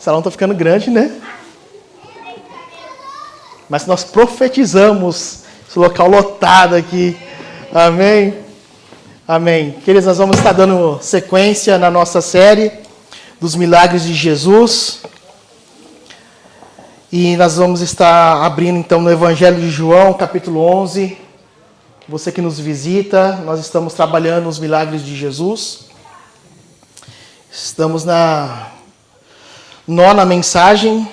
salão está ficando grande, né? Mas nós profetizamos esse local lotado aqui. Amém? Amém. Queridos, nós vamos estar dando sequência na nossa série dos milagres de Jesus. E nós vamos estar abrindo então no Evangelho de João, capítulo 11. Você que nos visita, nós estamos trabalhando os milagres de Jesus. Estamos na 9ª mensagem,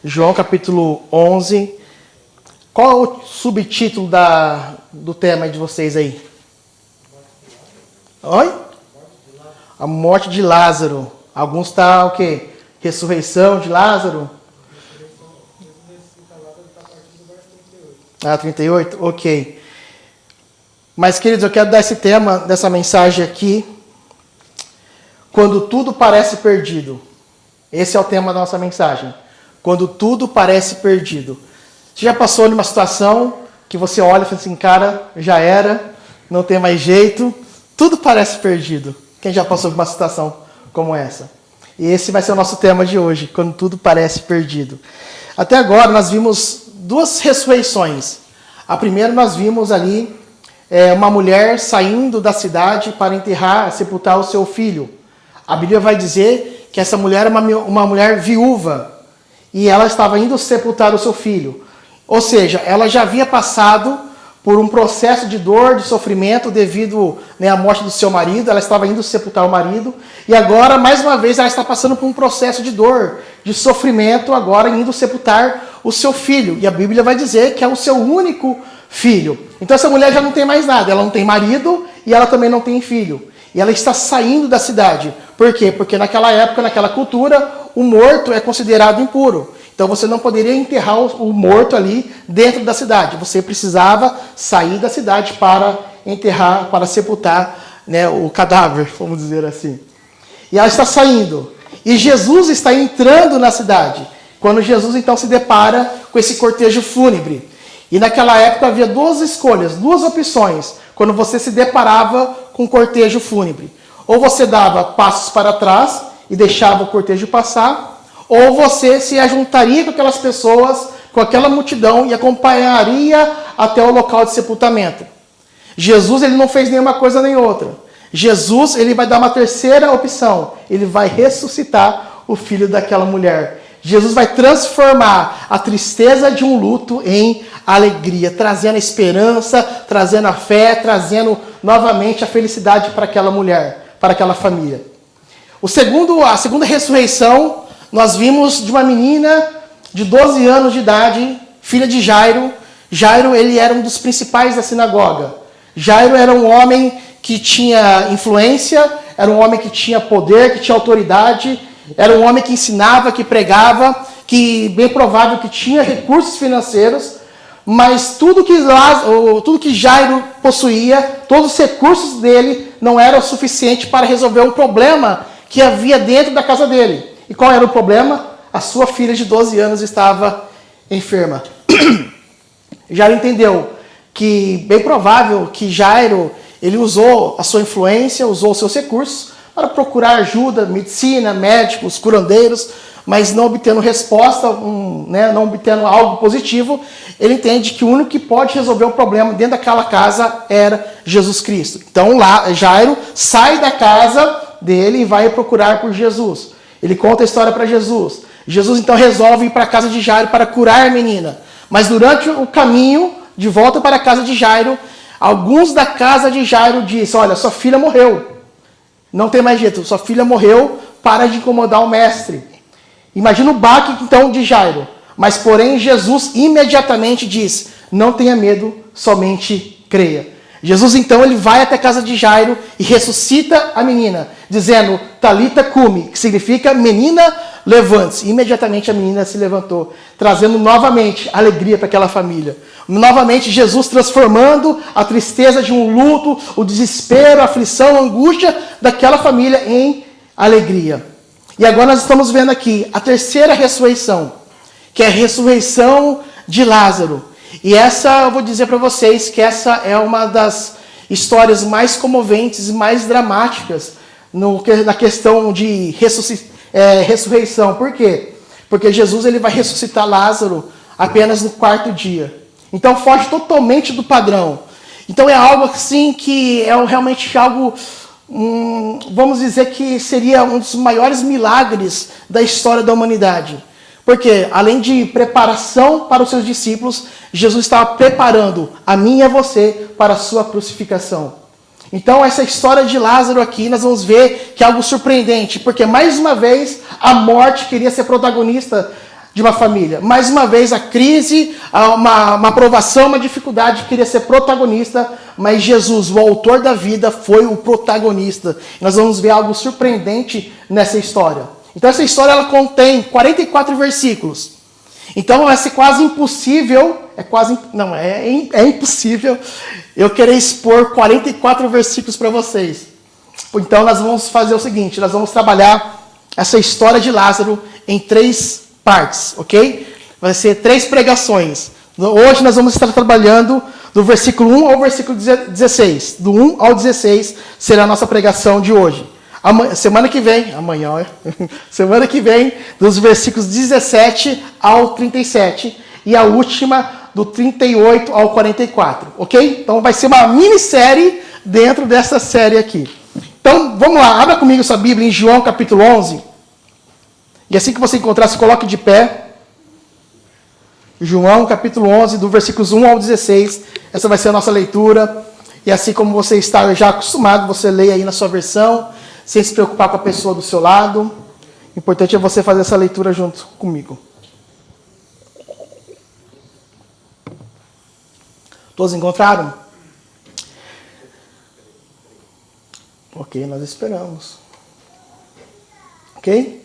João capítulo 11. Qual é o subtítulo do tema de vocês aí? Oi? A morte de Lázaro. Alguns estão o quê? Ressurreição de Lázaro? 38? Ok. Mas, queridos, eu quero dar esse tema dessa mensagem aqui. Quando tudo parece perdido. Esse é o tema da nossa mensagem. Quando tudo parece perdido. Você já passou numa situação que você olha e fala assim, cara, já era, não tem mais jeito, tudo parece perdido. Quem já passou por uma situação como essa? E esse vai ser o nosso tema de hoje, quando tudo parece perdido. Até agora nós vimos 2 ressurreições. A primeira nós vimos ali uma mulher saindo da cidade para enterrar, sepultar o seu filho. A Bíblia vai dizer que essa mulher é uma mulher viúva e ela estava indo sepultar o seu filho. Ou seja, ela já havia passado por um processo de dor, de sofrimento devido à morte do seu marido. Ela estava indo sepultar o marido e agora, mais uma vez, ela está passando por um processo de dor, de sofrimento, agora indo sepultar o seu filho. E a Bíblia vai dizer que é o seu único filho. Então essa mulher já não tem mais nada. Ela não tem marido e ela também não tem filho. E ela está saindo da cidade. Por quê? Porque naquela época, naquela cultura, o morto é considerado impuro. Então você não poderia enterrar o morto ali dentro da cidade. Você precisava sair da cidade para enterrar, para sepultar, o cadáver, vamos dizer assim. E ela está saindo. E Jesus está entrando na cidade. Quando Jesus então se depara com esse cortejo fúnebre. E naquela época havia 2 escolhas, 2 opções, quando você se deparava com o cortejo fúnebre. Ou você dava passos para trás e deixava o cortejo passar, ou você se ajuntaria com aquelas pessoas, com aquela multidão e acompanharia até o local de sepultamento. Jesus ele não fez nenhuma coisa nem outra. Jesus ele vai dar uma terceira opção. Ele vai ressuscitar o filho daquela mulher. Jesus vai transformar a tristeza de um luto em alegria, trazendo a esperança, trazendo a fé, trazendo novamente a felicidade para aquela mulher, para aquela família. A segunda ressurreição, nós vimos de uma menina de 12 anos de idade, filha de Jairo. Jairo, ele era um dos principais da sinagoga. Jairo era um homem que tinha influência, era um homem que tinha poder, que tinha autoridade, era um homem que ensinava, que pregava, que bem provável que tinha recursos financeiros, mas tudo que Jairo possuía, todos os recursos dele não eram suficientes para resolver um problema que havia dentro da casa dele. E qual era o problema? A sua filha de 12 anos estava enferma. Jairo entendeu que bem provável que Jairo ele usou a sua influência, usou os seus recursos para procurar ajuda, medicina, médicos, curandeiros, mas não obtendo resposta, não obtendo algo positivo. Ele entende que o único que pode resolver o problema dentro daquela casa era Jesus Cristo. Então Jairo sai da casa dele e vai procurar por Jesus. Ele conta a história para Jesus. Jesus então resolve ir para a casa de Jairo para curar a menina. Mas durante o caminho de volta para a casa de Jairo, alguns da casa de Jairo dizem, olha, sua filha morreu. Não tem mais jeito, sua filha morreu, para de incomodar o mestre. Imagina o baque então de Jairo. Mas porém Jesus imediatamente diz, não tenha medo, somente creia. Jesus então ele vai até a casa de Jairo e ressuscita a menina, dizendo, Talita cumi, que significa menina, levante-se. Imediatamente a menina se levantou, trazendo novamente alegria para aquela família. Novamente Jesus transformando a tristeza de um luto, o desespero, a aflição, a angústia daquela família em alegria. E agora nós estamos vendo aqui a terceira ressurreição, que é a ressurreição de Lázaro. E essa, eu vou dizer para vocês que essa é uma das histórias mais comoventes e mais dramáticas na questão de ressurreição. Por quê? Porque Jesus ele vai ressuscitar Lázaro apenas no quarto dia. Então foge totalmente do padrão. Então é algo assim que é realmente algo, vamos dizer que seria um dos maiores milagres da história da humanidade. Porque além de preparação para os seus discípulos, Jesus estava preparando a mim e a você para a sua crucificação. Então essa história de Lázaro aqui, nós vamos ver que é algo surpreendente, porque mais uma vez a morte queria ser protagonista de uma família. Mais uma vez a crise, uma provação, uma dificuldade queria ser protagonista, mas Jesus, o autor da vida, foi o protagonista. Nós vamos ver algo surpreendente nessa história. Então essa história ela contém 44 versículos. Então vai ser quase impossível, é impossível eu querer expor 44 versículos para vocês. Então nós vamos fazer o seguinte, nós vamos trabalhar essa história de Lázaro em 3 partes, ok? Vai ser 3 pregações. Hoje nós vamos estar trabalhando do versículo 1 ao versículo 16. Do 1 ao 16 será a nossa pregação de hoje. Semana que vem, semana que vem, dos versículos 17 ao 37 e a última do 38 ao 44, ok? Então vai ser uma minissérie dentro dessa série aqui. Então vamos lá, abra comigo sua Bíblia em João capítulo 11. E assim que você encontrar, se coloque de pé. João capítulo 11, do versículos 1 ao 16. Essa vai ser a nossa leitura. E assim como você está já acostumado, você lê aí na sua versão, sem se preocupar com a pessoa do seu lado. O importante é você fazer essa leitura junto comigo. Todos encontraram? Ok, nós esperamos. Ok?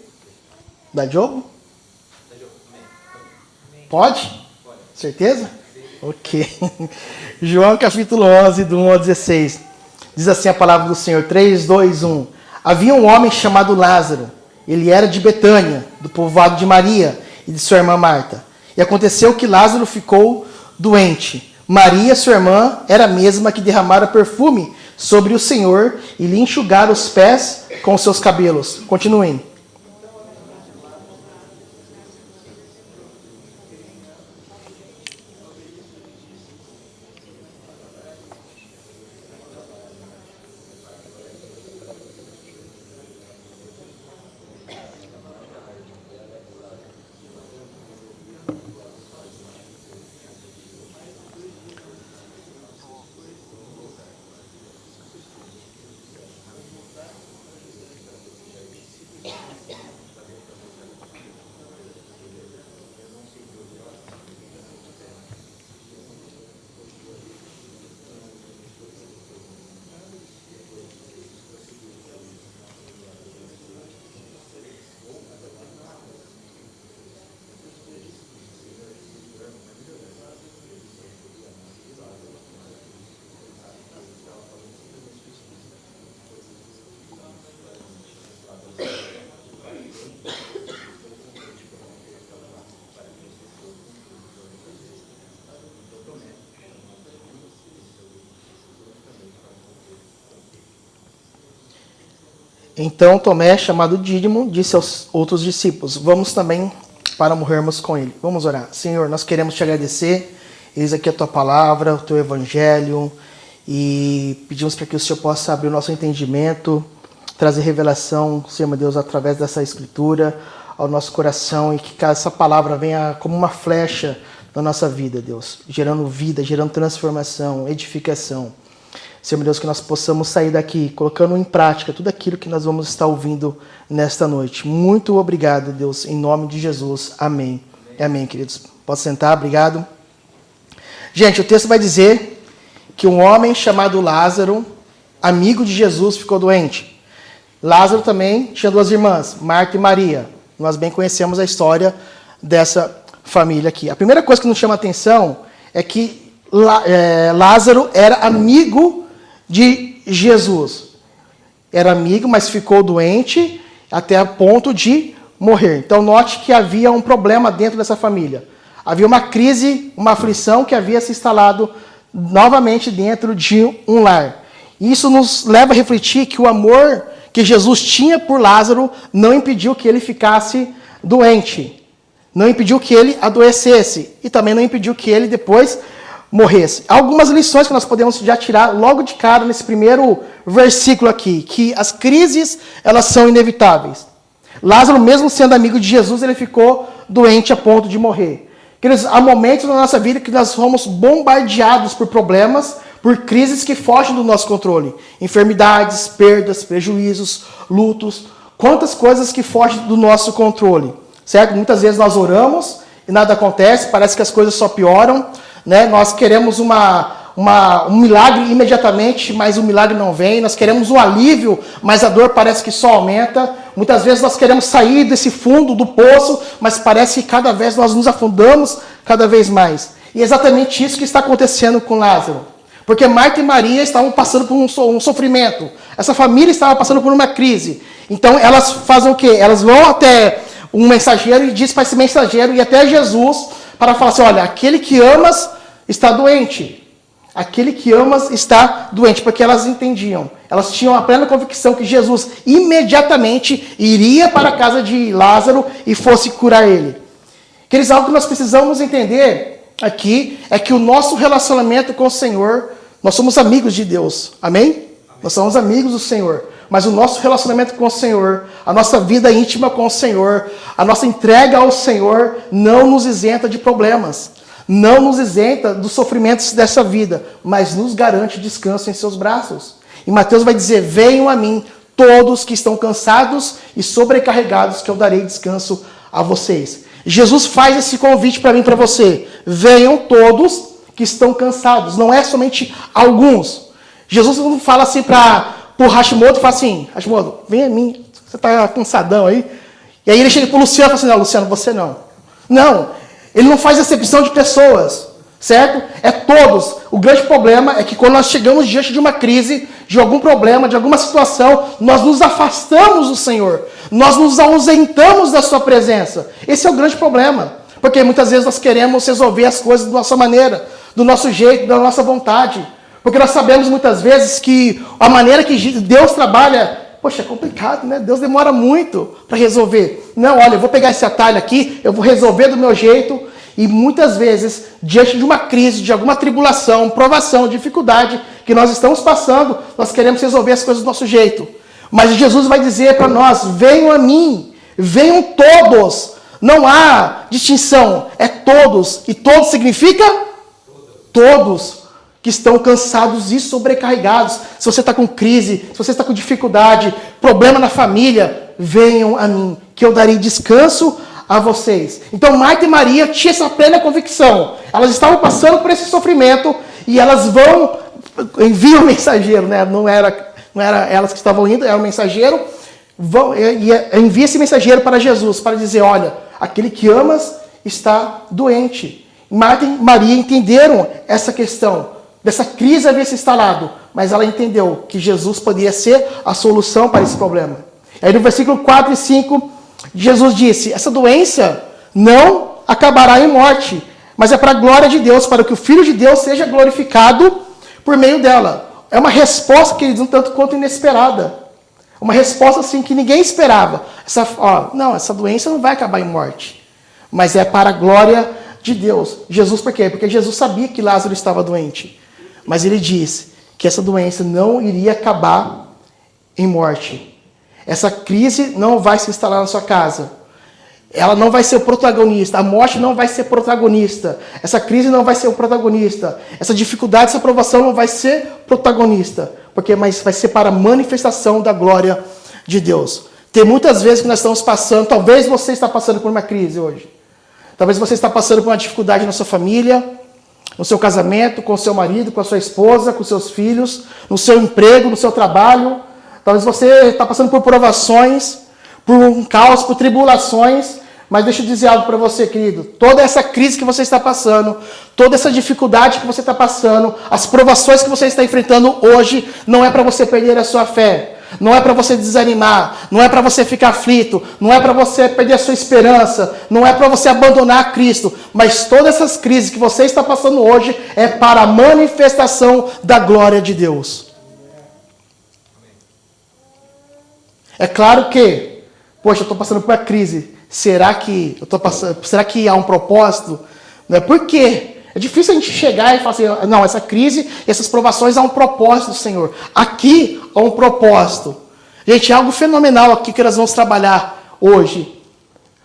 Dá jogo? Pode? Certeza? Ok. João capítulo 11, do 1 ao 16. Diz assim a palavra do Senhor. 3, 2, 1. Havia um homem chamado Lázaro. Ele era de Betânia, do povoado de Maria e de sua irmã Marta. E aconteceu que Lázaro ficou doente. Maria, sua irmã, era a mesma que derramara perfume sobre o Senhor e lhe enxugara os pés com os seus cabelos. Continuem. Então Tomé, chamado Dídimo, disse aos outros discípulos: vamos também para morrermos com ele. Vamos orar. Senhor, nós queremos te agradecer. Eis aqui a tua palavra, o teu evangelho, e pedimos para que o Senhor possa abrir o nosso entendimento, trazer revelação, Senhor meu Deus, através dessa escritura ao nosso coração, e que essa palavra venha como uma flecha na nossa vida, Deus, gerando vida, gerando transformação, edificação. Senhor meu Deus, que nós possamos sair daqui colocando em prática tudo aquilo que nós vamos estar ouvindo nesta noite. Muito obrigado, Deus, em nome de Jesus. Amém. Amém, queridos. Pode sentar, obrigado. Gente, o texto vai dizer que um homem chamado Lázaro, amigo de Jesus, ficou doente. Lázaro também tinha 2 irmãs, Marta e Maria. Nós bem conhecemos a história dessa família aqui. A primeira coisa que nos chama a atenção é que Lázaro era amigo de Jesus. Era amigo, mas ficou doente até a ponto de morrer. Então note que havia um problema dentro dessa família. Havia uma crise, uma aflição que havia se instalado novamente dentro de um lar. E isso nos leva a refletir que o amor que Jesus tinha por Lázaro não impediu que ele ficasse doente. Não impediu que ele adoecesse. E também não impediu que ele depois morresse. Algumas lições que nós podemos já tirar logo de cara nesse primeiro versículo aqui. Que as crises, elas são inevitáveis. Lázaro, mesmo sendo amigo de Jesus, ele ficou doente a ponto de morrer. Há momentos na nossa vida que nós somos bombardeados por problemas, por crises que fogem do nosso controle. Enfermidades, perdas, prejuízos, lutos. Quantas coisas que fogem do nosso controle. Certo? Muitas vezes nós oramos e nada acontece, parece que as coisas só pioram. Né? Nós queremos um milagre imediatamente, mas o milagre não vem. Nós queremos um alívio, mas a dor parece que só aumenta. Muitas vezes nós queremos sair desse fundo do poço, mas parece que cada vez nós nos afundamos cada vez mais. E é exatamente isso que está acontecendo com Lázaro. Porque Marta e Maria estavam passando por um sofrimento. Essa família estava passando por uma crise. Então elas fazem o quê? Elas vão até um mensageiro e diz para esse mensageiro ir até Jesus para falar assim, olha, aquele que amas está doente. Aquele que amas está doente, porque elas entendiam. Elas tinham a plena convicção que Jesus imediatamente iria para a casa de Lázaro e fosse curar ele. Queridos, algo que nós precisamos entender aqui é que o nosso relacionamento com o Senhor, nós somos amigos de Deus. Amém? Nós somos amigos do Senhor. Mas o nosso relacionamento com o Senhor, a nossa vida íntima com o Senhor, a nossa entrega ao Senhor não nos isenta de problemas. Não nos isenta dos sofrimentos dessa vida, mas nos garante descanso em seus braços. E Mateus vai dizer, venham a mim todos que estão cansados e sobrecarregados, que eu darei descanso a vocês. Jesus faz esse convite para mim e para você. Venham todos que estão cansados, não é somente alguns. Jesus não fala assim para o Hashimoto, fala assim, Hashimoto, vem a mim, você está cansadão aí. E aí ele chega para o Luciano e fala assim, não, Luciano, você não. Não, ele não faz acepção de pessoas, certo? É todos. O grande problema é que quando nós chegamos diante de uma crise, de algum problema, de alguma situação, nós nos afastamos do Senhor. Nós nos ausentamos da sua presença. Esse é o grande problema. Porque muitas vezes nós queremos resolver as coisas da nossa maneira, do nosso jeito, da nossa vontade. Porque nós sabemos muitas vezes que a maneira que Deus trabalha, poxa, é complicado, né? Deus demora muito para resolver. Não, olha, eu vou pegar esse atalho aqui, eu vou resolver do meu jeito. E muitas vezes, diante de uma crise, de alguma tribulação, provação, dificuldade que nós estamos passando, nós queremos resolver as coisas do nosso jeito. Mas Jesus vai dizer para nós, venham a mim, venham todos. Não há distinção, é todos. E todos significa? Todos que estão cansados e sobrecarregados. Se você está com crise, se você está com dificuldade, problema na família, venham a mim, que eu darei descanso a vocês. Então Marta e Maria tinham essa plena convicção. Elas estavam passando por esse sofrimento e elas enviam o mensageiro, né? Não era elas que estavam indo, era o mensageiro. Envia esse mensageiro para Jesus, para dizer, olha, aquele que amas está doente. Marta e Maria entenderam essa questão, dessa crise havia se instalado, mas ela entendeu que Jesus poderia ser a solução para esse problema. Aí no versículo 4 e 5, Jesus disse, essa doença não acabará em morte, mas é para a glória de Deus, para que o Filho de Deus seja glorificado por meio dela. É uma resposta, queridos, um tanto quanto inesperada. Uma resposta assim que ninguém esperava. Essa doença não vai acabar em morte, mas é para a glória de Deus. Jesus, por quê? Porque Jesus sabia que Lázaro estava doente, mas ele disse que essa doença não iria acabar em morte. Essa crise não vai se instalar na sua casa. Ela não vai ser o protagonista. A morte não vai ser protagonista. Essa crise não vai ser o protagonista. Essa dificuldade, essa provação não vai ser protagonista. Mas vai ser para a manifestação da glória de Deus. Tem muitas vezes que nós estamos passando, talvez você está passando por uma crise hoje. Talvez você está passando por uma dificuldade na sua família, no seu casamento, com o seu marido, com a sua esposa, com os seus filhos, no seu emprego, no seu trabalho. Talvez você está passando por provações, por um caos, por tribulações. Mas deixa eu dizer algo para você, querido. Toda essa crise que você está passando, toda essa dificuldade que você está passando, as provações que você está enfrentando hoje, não é para você perder a sua fé. Não é para você desanimar, não é para você ficar aflito, não é para você perder a sua esperança, não é para você abandonar Cristo. Mas todas essas crises que você está passando hoje é para a manifestação da glória de Deus. É claro que, poxa, eu estou passando por uma crise. Será que há um propósito? Não é por quê? É difícil a gente chegar e falar assim, não, essa crise, essas provações há um propósito do Senhor. Aqui há um propósito. Gente, é algo fenomenal aqui que nós vamos trabalhar hoje.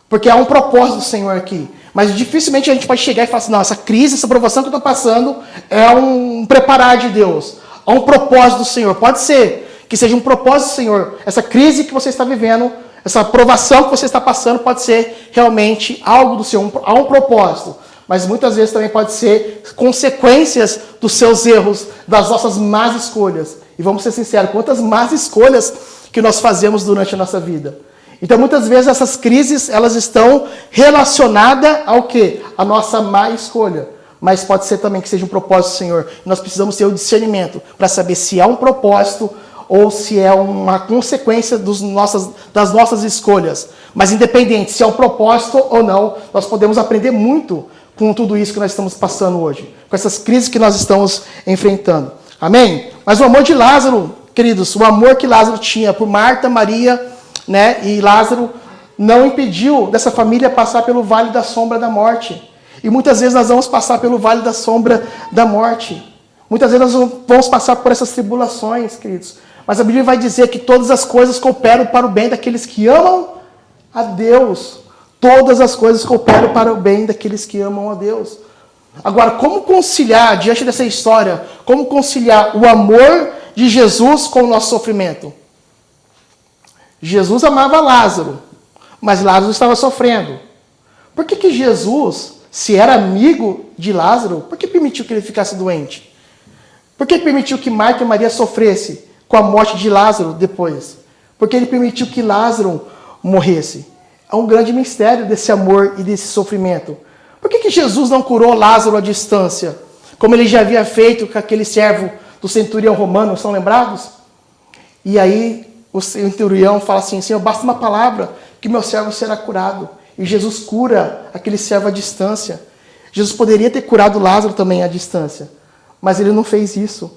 Porque há um propósito do Senhor aqui. Mas dificilmente a gente pode chegar e falar assim, não, essa crise, essa provação que eu estou passando é um preparar de Deus. Há um propósito do Senhor. Pode ser que seja um propósito do Senhor. Essa crise que você está vivendo, essa provação que você está passando pode ser realmente algo do Senhor. Há um propósito. Mas muitas vezes também pode ser consequências dos seus erros, das nossas más escolhas. E vamos ser sinceros, quantas más escolhas que nós fazemos durante a nossa vida. Então, muitas vezes, essas crises, elas estão relacionadas ao quê? A nossa má escolha. Mas pode ser também que seja um propósito do Senhor. Nós precisamos ter o discernimento para saber se é um propósito ou se é uma consequência das nossas escolhas. Mas independente se é um propósito ou não, nós podemos aprender muito com tudo isso que nós estamos passando hoje. Com essas crises que nós estamos enfrentando. Amém? Mas o amor de Lázaro, queridos, o amor que Lázaro tinha por Marta, Maria, né, e Lázaro, não impediu dessa família passar pelo vale da sombra da morte. E muitas vezes nós vamos passar pelo vale da sombra da morte. Muitas vezes nós vamos passar por essas tribulações, queridos. Mas a Bíblia vai dizer que todas as coisas cooperam para o bem daqueles que amam a Deus. Todas as coisas cooperam para o bem daqueles que amam a Deus. Agora, como conciliar, diante dessa história, como conciliar o amor de Jesus com o nosso sofrimento? Jesus amava Lázaro, mas Lázaro estava sofrendo. Por que Jesus, se era amigo de Lázaro, por que permitiu que ele ficasse doente? Por que permitiu que Marta e Maria sofressem com a morte de Lázaro depois? Porque ele permitiu que Lázaro morresse. Há um grande mistério desse amor e desse sofrimento. Por que Jesus não curou Lázaro à distância? Como ele já havia feito com aquele servo do centurião romano, são lembrados? E aí o centurião fala assim, Senhor, basta uma palavra que meu servo será curado. E Jesus cura aquele servo à distância. Jesus poderia ter curado Lázaro também à distância. Mas ele não fez isso.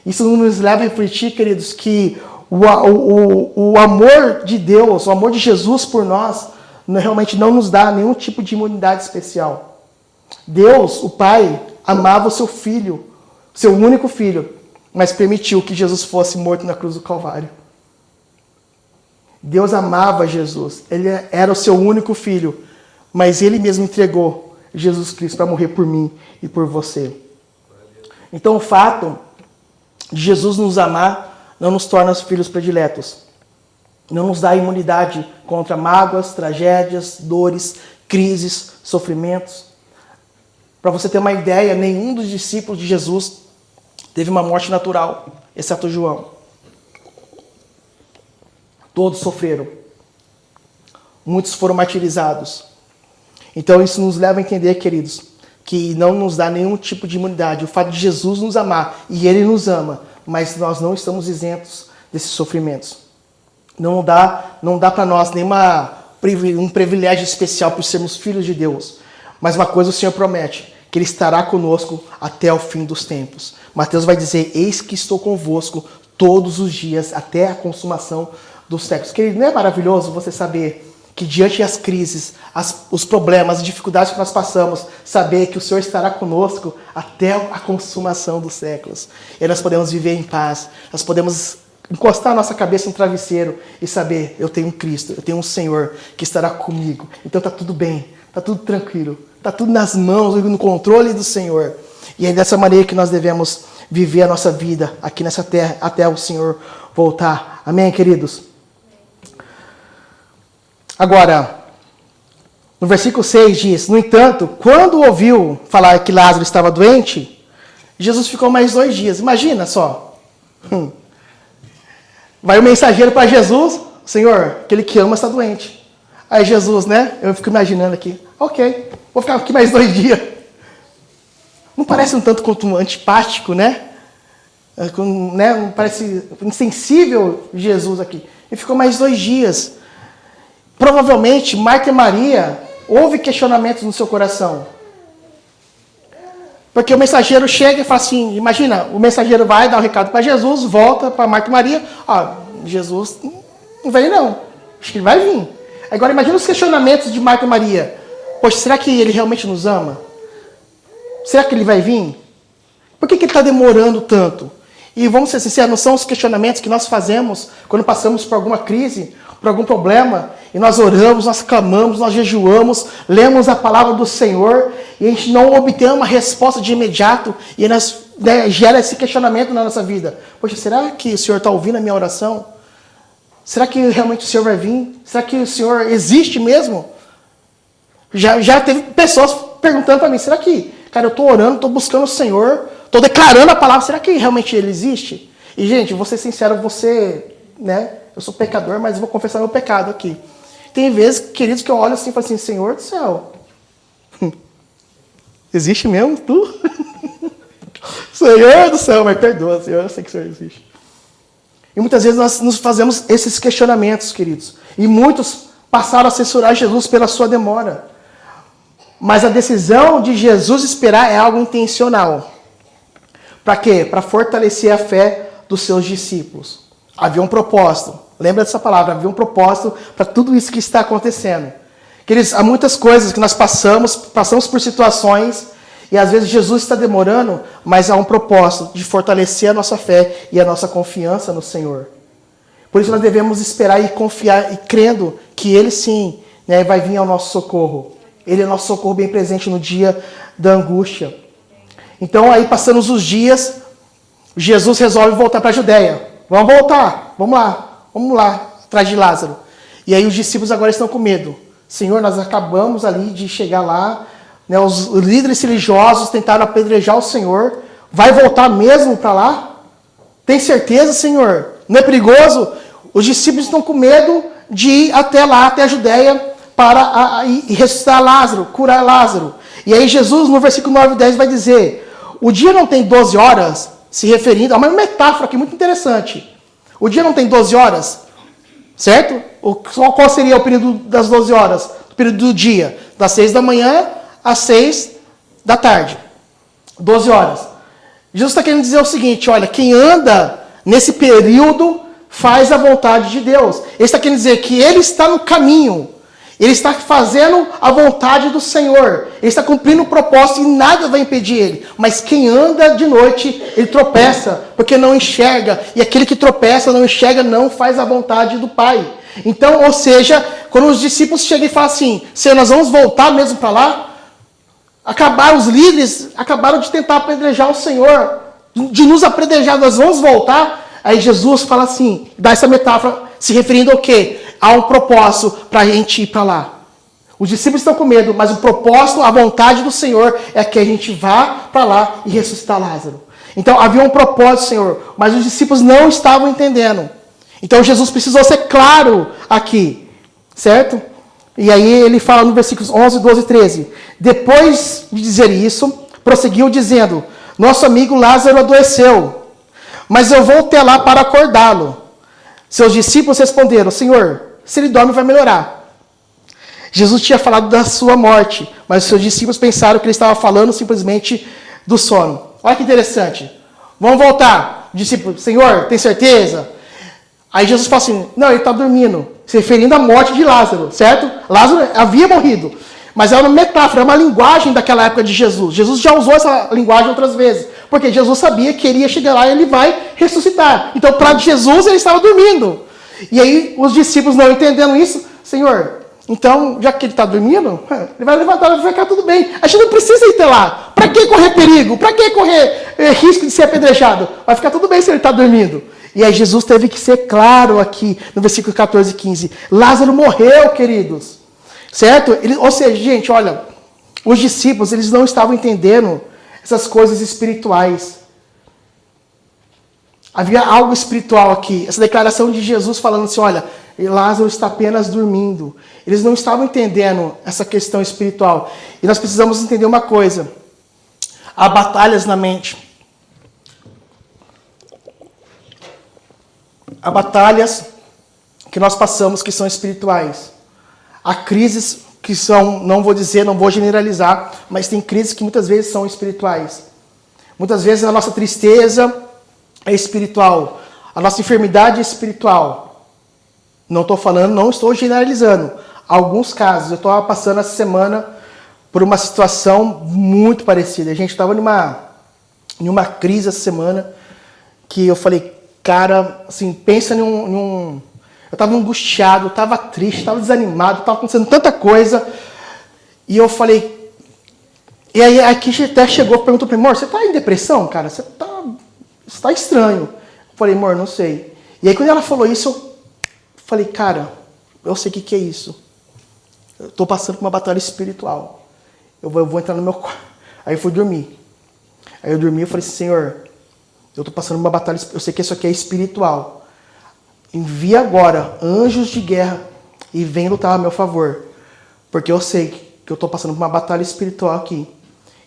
Isso nos leva a refletir, queridos, que o amor de Deus, o amor de Jesus por nós, realmente não nos dá nenhum tipo de imunidade especial. Deus, o Pai, amava o seu filho, seu único filho, mas permitiu que Jesus fosse morto na cruz do Calvário. Deus amava Jesus, ele era o seu único filho, mas ele mesmo entregou Jesus Cristo para morrer por mim e por você. Então o fato de Jesus nos amar não nos torna os filhos prediletos. Não nos dá imunidade contra mágoas, tragédias, dores, crises, sofrimentos. Para você ter uma ideia, nenhum dos discípulos de Jesus teve uma morte natural, exceto João. Todos sofreram. Muitos foram martirizados. Então isso nos leva a entender, queridos, que não nos dá nenhum tipo de imunidade. O fato de Jesus nos amar, e Ele nos ama, mas nós não estamos isentos desses sofrimentos. Não dá para nós um privilégio especial por sermos filhos de Deus. Mas uma coisa o Senhor promete, que Ele estará conosco até o fim dos tempos. Mateus vai dizer, eis que estou convosco todos os dias, até a consumação dos séculos. Querido, não é maravilhoso você saber que diante das crises, os problemas, as dificuldades que nós passamos, saber que o Senhor estará conosco até a consumação dos séculos. E nós podemos viver em paz, nós podemos encostar a nossa cabeça no travesseiro e saber, eu tenho um Cristo, eu tenho um Senhor que estará comigo. Então está tudo bem, está tudo tranquilo, está tudo nas mãos, no controle do Senhor. E é dessa maneira que nós devemos viver a nossa vida aqui nessa terra até o Senhor voltar. Amém, queridos? Agora, no versículo 6 diz, no entanto, quando ouviu falar que Lázaro estava doente, Jesus ficou mais 2 dias. Imagina só. Vai o mensageiro para Jesus, Senhor, aquele que ama está doente. Aí Jesus, né? Eu fico imaginando aqui, ok, vou ficar aqui mais 2 dias. Não parece um tanto quanto antipático, né? Parece insensível Jesus aqui. Ele ficou mais 2 dias. Provavelmente, Marta e Maria, houve questionamentos no seu coração. Porque o mensageiro chega e fala assim, imagina, o mensageiro vai dar um recado para Jesus, volta para Marta e Maria, Jesus Não vem não. Acho que ele vai vir. Agora imagina os questionamentos de Marta e Maria. Poxa, será que ele realmente nos ama? Será que ele vai vir? Por que ele está demorando tanto? E vamos ser sinceros, não são os questionamentos que nós fazemos quando passamos por alguma crise, por algum problema, e nós oramos, nós clamamos, nós jejuamos, lemos a palavra do Senhor, e a gente não obtém uma resposta de imediato, e nós, gera esse questionamento na nossa vida. Poxa, será que o Senhor está ouvindo a minha oração? Será que realmente o Senhor vai vir? Será que o Senhor existe mesmo? Já teve pessoas perguntando para mim, será que, cara, eu estou orando, estou buscando o Senhor, estou declarando a palavra, será que realmente Ele existe? E, gente, vou ser sincero, eu sou pecador, mas vou confessar meu pecado aqui. Tem vezes, queridos, que eu olho assim e falo assim, Senhor do céu, existe mesmo tu? Senhor do céu, mas perdoa, Senhor, eu sei que o Senhor existe. E muitas vezes nós nos fazemos esses questionamentos, queridos. E muitos passaram a censurar Jesus pela sua demora. Mas a decisão de Jesus esperar é algo intencional. Para quê? Para fortalecer a fé dos seus discípulos. Havia um propósito. Lembra dessa palavra? Havia um propósito para tudo isso que está acontecendo. Queridos, há muitas coisas que nós passamos por situações, e às vezes Jesus está demorando, mas há um propósito de fortalecer a nossa fé e a nossa confiança no Senhor. Por isso nós devemos esperar e confiar, e crendo que Ele sim, vai vir ao nosso socorro. Ele é o nosso socorro bem presente no dia da angústia. Então, aí passando os dias, Jesus resolve voltar para a Judéia. Vamos voltar, vamos lá, atrás de Lázaro. E aí os discípulos agora estão com medo. Senhor, nós acabamos ali de chegar lá, os líderes religiosos tentaram apedrejar o Senhor. Vai voltar mesmo para lá? Tem certeza, Senhor? Não é perigoso? Os discípulos estão com medo de ir até lá, até a Judéia, para ressuscitar Lázaro, curar Lázaro. E aí Jesus, no versículo 9 e 10, vai dizer, o dia não tem 12 horas, se referindo a uma metáfora aqui muito interessante. O dia não tem 12 horas, certo? Qual seria o período das 12 horas? O período do dia, das 6 da manhã às 6 da tarde. 12 horas. Jesus está querendo dizer o seguinte, olha, quem anda nesse período faz a vontade de Deus. Ele está querendo dizer que ele está no caminho. Ele está fazendo a vontade do Senhor. Ele está cumprindo o propósito e nada vai impedir ele. Mas quem anda de noite, ele tropeça, porque não enxerga. E aquele que tropeça, não enxerga, não faz a vontade do Pai. Então, ou seja, quando os discípulos chegam e falam assim, Senhor, nós vamos voltar mesmo para lá? Os líderes acabaram de tentar apedrejar o Senhor, de nos apedrejar, nós vamos voltar? Aí Jesus fala assim, dá essa metáfora, se referindo ao quê? Há um propósito para a gente ir para lá. Os discípulos estão com medo, mas o propósito, a vontade do Senhor é que a gente vá para lá e ressuscitar Lázaro. Então havia um propósito, Senhor, mas os discípulos não estavam entendendo. Então Jesus precisou ser claro aqui, certo? E aí ele fala no versículos 11, 12 e 13. Depois de dizer isso, prosseguiu dizendo, nosso amigo Lázaro adoeceu, mas eu vou até lá para acordá-lo. Seus discípulos responderam, Senhor, se ele dorme vai melhorar. Jesus tinha falado da sua morte, mas os seus discípulos pensaram que ele estava falando simplesmente do sono. Olha que interessante. Vamos voltar. O discípulo, Senhor, tem certeza? Aí Jesus fala assim, não, ele está dormindo, se referindo à morte de Lázaro, certo? Lázaro havia morrido, mas é uma metáfora, é uma linguagem daquela época de Jesus. Jesus já usou essa linguagem outras vezes, porque Jesus sabia que ele ia chegar lá e ele vai ressuscitar. Então, para Jesus, ele estava dormindo. E aí, os discípulos não entendendo isso, Senhor, então, já que ele está dormindo, ele vai levantar e vai ficar tudo bem. A gente não precisa ir até lá. Para que correr perigo? Para que correr risco de ser apedrejado? Vai ficar tudo bem se ele está dormindo. E aí Jesus teve que ser claro aqui no versículo 14 e 15. Lázaro morreu, queridos. Certo? Ou seja, gente, olha, os discípulos, eles não estavam entendendo essas coisas espirituais. Havia algo espiritual aqui. Essa declaração de Jesus falando assim, olha, Lázaro está apenas dormindo. Eles não estavam entendendo essa questão espiritual. E nós precisamos entender uma coisa. Há batalhas na mente. Há batalhas que nós passamos que são espirituais. Há crises que são, não vou generalizar, mas tem crises que muitas vezes são espirituais. Muitas vezes a nossa tristeza é espiritual. A nossa enfermidade é espiritual. Não estou falando, não estou generalizando. Alguns casos, eu estava passando essa semana por uma situação muito parecida. A gente estava numa crise essa semana que eu falei, cara, assim, pensa eu estava angustiado, estava triste, estava desanimado, estava acontecendo tanta coisa. E eu falei, e aí aqui até chegou e perguntou para mim, amor, você está em depressão, cara? Você tá estranho. Eu falei, amor, não sei. E aí quando ela falou isso, eu falei, cara, eu sei o que é isso. Eu estou passando por uma batalha espiritual. Eu vou entrar no meu quarto. Aí eu fui dormir. Aí eu dormi e falei assim, Senhor, eu estou passando por uma batalha, eu sei que isso aqui é espiritual. Envia agora anjos de guerra e vem lutar a meu favor. Porque eu sei que eu estou passando por uma batalha espiritual aqui.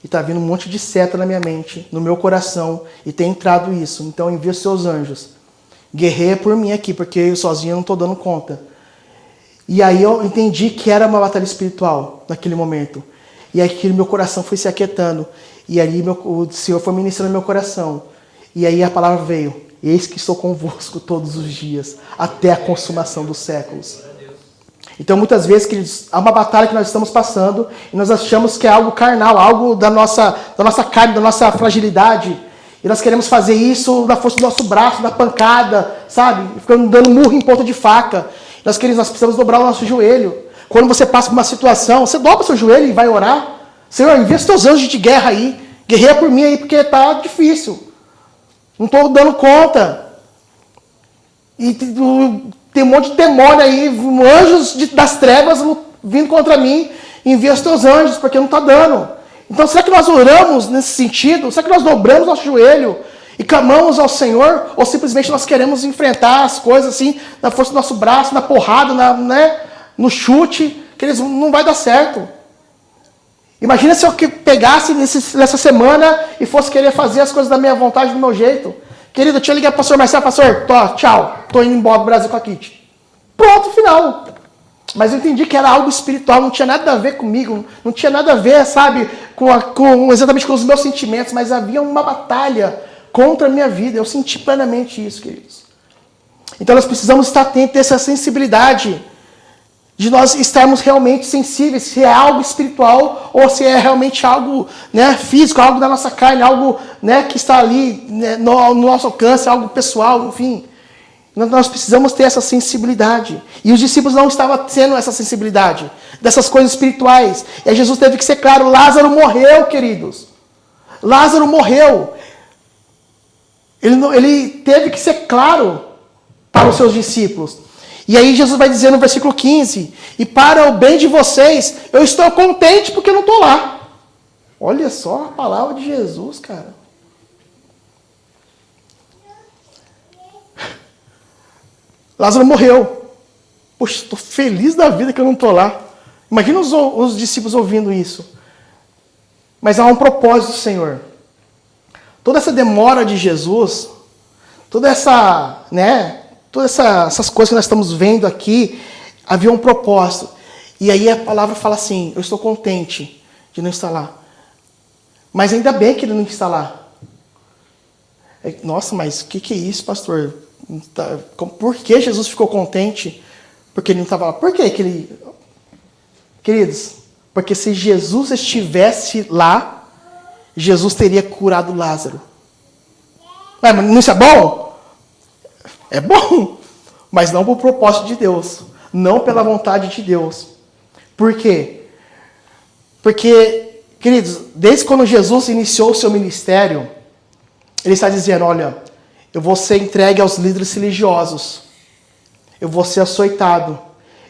E está vindo um monte de seta na minha mente, no meu coração, e tem entrado isso. Então envia os seus anjos. Guerreia por mim aqui, porque eu sozinho não estou dando conta. E aí eu entendi que era uma batalha espiritual naquele momento. E aí aquele meu coração foi se aquietando. E ali o Senhor foi ministrando no meu coração. E aí a palavra veio. Eis que estou convosco todos os dias, até a consumação dos séculos. Então muitas vezes, queridos, há uma batalha que nós estamos passando e nós achamos que é algo carnal, algo da nossa carne, da nossa fragilidade. E nós queremos fazer isso na força do nosso braço, da pancada, sabe? Ficando dando murro em ponta de faca. Nós precisamos dobrar o nosso joelho. Quando você passa por uma situação, você dobra o seu joelho e vai orar. Senhor, envia os teus anjos de guerra aí. Guerreia por mim aí, porque está difícil. Não estou dando conta. E tem um monte de demônio aí, anjos das trevas vindo contra mim. Envia os teus anjos, porque não está dando. Então, será que nós oramos nesse sentido? Será que nós dobramos nosso joelho e clamamos ao Senhor? Ou simplesmente nós queremos enfrentar as coisas assim, na força do nosso braço, na porrada, no chute, que não vai dar certo. Imagina se eu pegasse nessa semana e fosse querer fazer as coisas da minha vontade, do meu jeito. Querido, eu tinha ligado para o pastor Marcelo, pastor, tchau, estou indo embora do Brasil com a Kitty. Pronto, final. Mas eu entendi que era algo espiritual, não tinha nada a ver comigo, não tinha nada a ver, sabe, exatamente com os meus sentimentos, mas havia uma batalha contra a minha vida. Eu senti plenamente isso, queridos. Então nós precisamos estar atentos a essa sensibilidade de nós estarmos realmente sensíveis, se é algo espiritual ou se é realmente algo, físico, algo da nossa carne, algo, que está ali, no nosso alcance, algo pessoal, enfim. Nós precisamos ter essa sensibilidade. E os discípulos não estavam tendo essa sensibilidade dessas coisas espirituais. E aí Jesus teve que ser claro, Lázaro morreu, queridos. Lázaro morreu. Ele teve que ser claro para os seus discípulos. E aí Jesus vai dizer no versículo 15, e para o bem de vocês, eu estou contente porque eu não estou lá. Olha só a palavra de Jesus, cara. Lázaro morreu. Poxa, estou feliz da vida que eu não estou lá. Imagina os discípulos ouvindo isso. Mas há um propósito do Senhor. Toda essa demora de Jesus, todas essas coisas que nós estamos vendo aqui, havia um propósito. E aí a palavra fala assim, eu estou contente de não estar lá. Mas ainda bem que ele não está lá. Nossa, mas o que é isso, pastor? Por que Jesus ficou contente? Porque ele não estava lá. Por que ele... Queridos, porque se Jesus estivesse lá, Jesus teria curado Lázaro. Mas não isso é bom? É bom, mas não por propósito de Deus. Não pela vontade de Deus. Por quê? Porque, queridos, desde quando Jesus iniciou o seu ministério, ele está dizendo, olha, eu vou ser entregue aos líderes religiosos. Eu vou ser açoitado.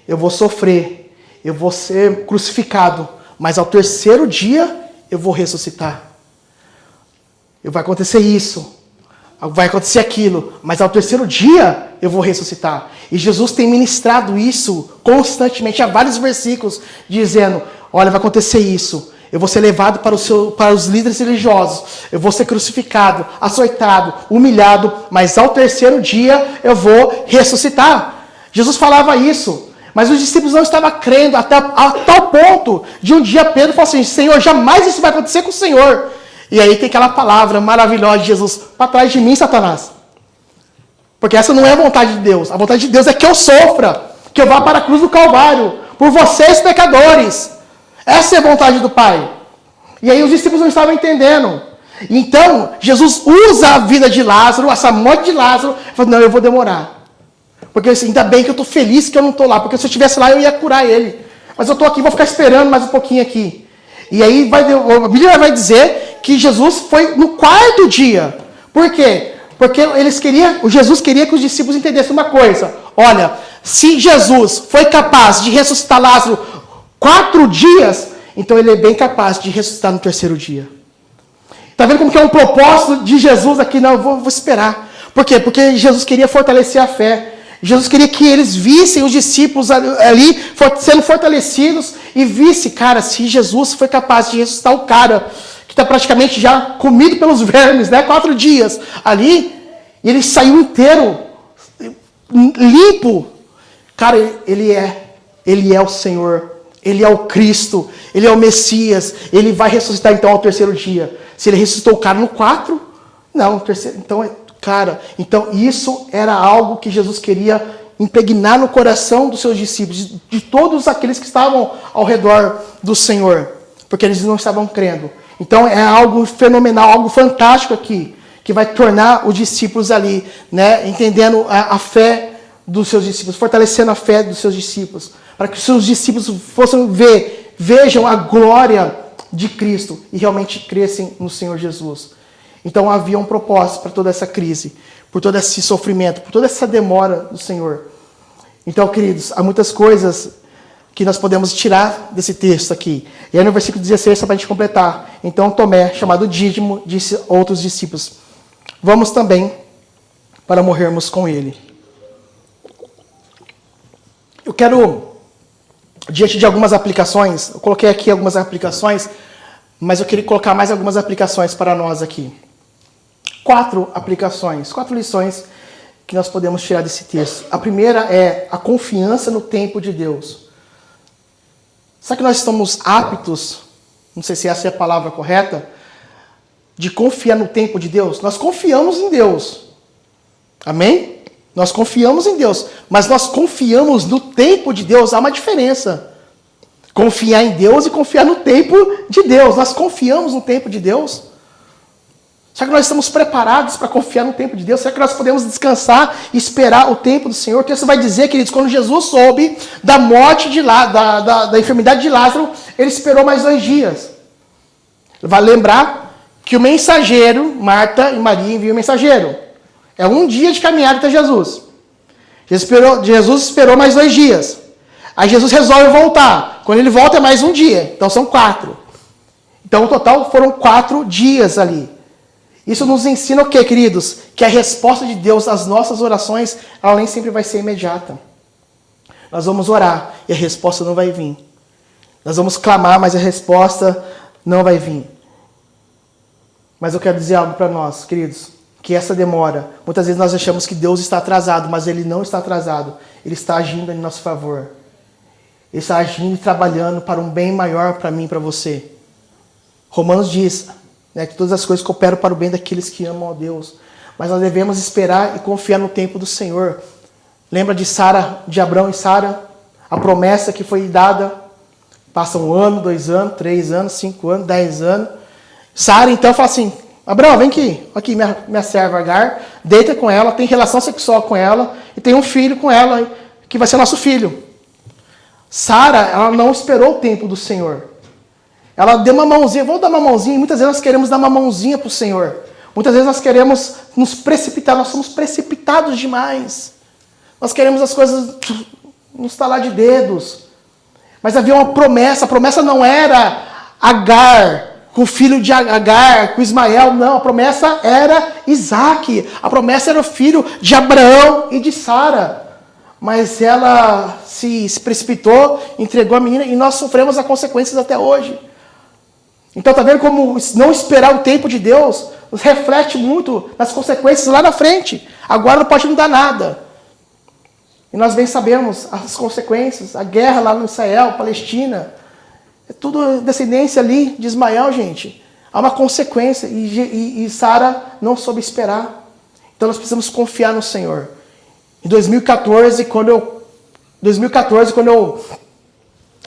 Eu vou sofrer. Eu vou ser crucificado. Mas ao terceiro dia, eu vou ressuscitar. Vai acontecer isso. Vai acontecer aquilo. Mas ao terceiro dia, eu vou ressuscitar. E Jesus tem ministrado isso constantemente. Há vários versículos dizendo, olha, vai acontecer isso. Eu vou ser levado para os líderes religiosos. Eu vou ser crucificado, açoitado, humilhado. Mas ao terceiro dia eu vou ressuscitar. Jesus falava isso. Mas os discípulos não estavam crendo a tal ponto de um dia Pedro falou assim, Senhor, jamais isso vai acontecer com o Senhor. E aí tem aquela palavra maravilhosa de Jesus, para trás de mim, Satanás. Porque essa não é a vontade de Deus. A vontade de Deus é que eu sofra, que eu vá para a cruz do Calvário, por vocês pecadores. Essa é a vontade do Pai. E aí os discípulos não estavam entendendo. Então, Jesus usa a vida de Lázaro, essa morte de Lázaro, e fala, não, eu vou demorar. Porque assim, ainda bem que eu estou feliz que eu não estou lá, porque se eu estivesse lá eu ia curar ele. Mas eu estou aqui, vou ficar esperando mais um pouquinho aqui. E aí a Bíblia vai dizer que Jesus foi no 4º dia. Por quê? Porque Jesus queria que os discípulos entendessem uma coisa. Olha, se Jesus foi capaz de ressuscitar Lázaro 4 dias, então ele é bem capaz de ressuscitar no 3º dia. Está vendo como que é um propósito de Jesus aqui? Não, eu vou esperar. Por quê? Porque Jesus queria fortalecer a fé. Jesus queria que eles vissem os discípulos ali sendo fortalecidos e vissem, cara, se Jesus foi capaz de ressuscitar o cara que está praticamente já comido pelos vermes, né? 4 dias ali, e ele saiu inteiro, limpo. Cara, ele é o Senhor, ele é o Cristo, ele é o Messias, ele vai ressuscitar então ao 3º dia. Se ele ressuscitou o cara no 4, não, terceiro, então isso era algo que Jesus queria impregnar no coração dos seus discípulos, de todos aqueles que estavam ao redor do Senhor, porque eles não estavam crendo. Então é algo fenomenal, algo fantástico aqui, que vai tornar os discípulos ali, né, entendendo a fé dos seus discípulos, fortalecendo a fé dos seus discípulos, para que os seus discípulos vejam a glória de Cristo e realmente crescem no Senhor Jesus. Então havia um propósito para toda essa crise, por todo esse sofrimento, por toda essa demora do Senhor. Então, queridos, há muitas coisas que nós podemos tirar desse texto aqui. E aí no versículo 16, só para a gente completar. Então Tomé, chamado Dídimo, disse a outros discípulos, vamos também para morrermos com ele. Eu quero, diante de algumas aplicações, eu coloquei aqui algumas aplicações, mas eu queria colocar mais algumas aplicações para nós aqui. 4 aplicações, 4 lições que nós podemos tirar desse texto. A primeira é a confiança no tempo de Deus. Será que nós estamos aptos, não sei se essa é a palavra correta, de confiar no tempo de Deus? Nós confiamos em Deus. Amém? Nós confiamos em Deus, mas nós confiamos no tempo de Deus. Há uma diferença. Confiar em Deus e confiar no tempo de Deus. Nós confiamos no tempo de Deus? Será que nós estamos preparados para confiar no tempo de Deus? Será que nós podemos descansar e esperar o tempo do Senhor? O texto vai dizer, queridos, quando Jesus soube da morte da enfermidade de Lázaro, ele esperou mais 2 dias. Vai lembrar que o mensageiro, Marta e Maria enviam o mensageiro. É 1 dia de caminhada até Jesus. Jesus esperou mais 2 dias. Aí Jesus resolve voltar. Quando ele volta é mais 1 dia. Então são 4. Então o total foram 4 dias ali. Isso nos ensina o quê, queridos? Que a resposta de Deus às nossas orações, ela nem sempre vai ser imediata. Nós vamos orar e a resposta não vai vir. Nós vamos clamar, mas a resposta não vai vir. Mas eu quero dizer algo para nós, queridos, que essa demora, muitas vezes nós achamos que Deus está atrasado, mas Ele não está atrasado. Ele está agindo em nosso favor. Ele está agindo e trabalhando para um bem maior para mim e para você. Romanos diz, que todas as coisas cooperam para o bem daqueles que amam a Deus. Mas nós devemos esperar e confiar no tempo do Senhor. Lembra de Abraão e Sara? A promessa que foi dada. Passa 1 ano, 2 anos, 3 anos, 5 anos, 10 anos. Sara então fala assim, Abraão, vem aqui minha serva Agar, deita com ela, tem relação sexual com ela, e tem um filho com ela, que vai ser nosso filho. Sara, ela não esperou o tempo do Senhor. Ela deu uma mãozinha, vou dar uma mãozinha, e muitas vezes nós queremos dar uma mãozinha para o Senhor. Muitas vezes nós queremos nos precipitar, nós somos precipitados demais. Nós queremos as coisas no estalar de dedos. Mas havia uma promessa, a promessa não era Agar, com o filho de Agar, com Ismael, não, a promessa era Isaac, a promessa era o filho de Abraão e de Sara. Mas ela se precipitou, entregou a menina, e nós sofremos as consequências até hoje. Então, está vendo como não esperar o tempo de Deus nos reflete muito nas consequências lá na frente. Agora não pode mudar nada. E nós bem sabemos as consequências, a guerra lá no Israel, Palestina, é tudo descendência ali de Ismael, gente. Há uma consequência, e Sara não soube esperar. Então nós precisamos confiar no Senhor. Em 2014, quando eu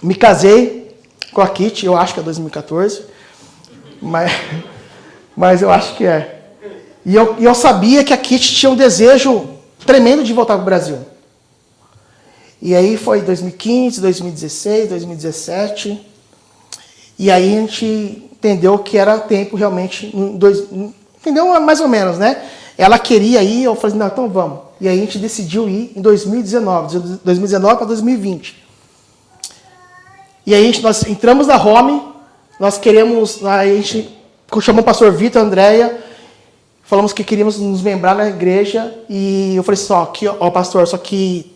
me casei com a Kitty, eu acho que é 2014, mas eu acho que é. E eu sabia que a Kitty tinha um desejo tremendo de voltar para o Brasil. E aí foi 2015, 2016, 2017. E aí a gente entendeu que era tempo realmente. Entendeu mais ou menos, né? Ela queria ir, eu falei, não, então vamos. E aí a gente decidiu ir em 2019 para 2020. E aí nós entramos na Home, nós queremos. Aí a gente chamou o pastor Vitor, a Andréia, falamos que queríamos nos membrar na igreja. E eu falei assim, ó, pastor, só que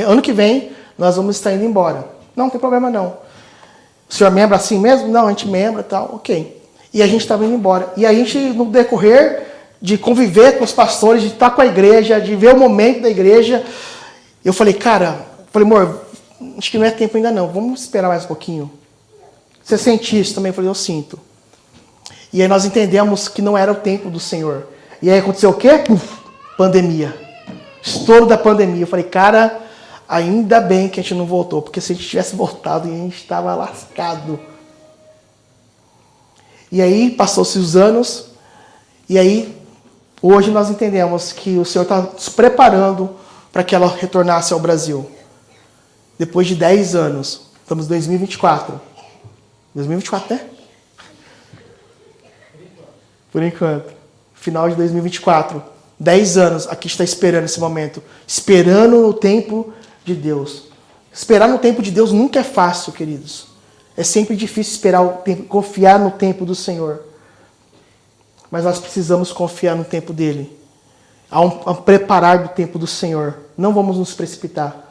ano que vem nós vamos estar indo embora. Não tem problema não. O senhor membra assim mesmo? Não, a gente membra e tal, ok. E a gente estava indo embora. E a gente, no decorrer de conviver com os pastores, de estar com a igreja, de ver o momento da igreja, eu falei, amor, acho que não é tempo ainda não, vamos esperar mais um pouquinho. Você sente isso também? Eu falei, eu sinto. E aí nós entendemos que não era o tempo do Senhor. E aí aconteceu o quê? Pandemia. Estouro da pandemia. Eu falei, cara, ainda bem que a gente não voltou, porque se a gente tivesse voltado, a gente estava lascado. E aí passou-se os anos, e aí hoje nós entendemos que o Senhor está nos preparando para que ela retornasse ao Brasil. Depois de 10 anos, estamos em 2024. 2024, né? Por enquanto. Final de 2024. 10 anos, aqui está esperando esse momento. Esperando o tempo de Deus. Esperar no tempo de Deus nunca é fácil, queridos. É sempre difícil esperar o tempo, confiar no tempo do Senhor. Mas nós precisamos confiar no tempo dele. Há um preparar do tempo do Senhor. Não vamos nos precipitar.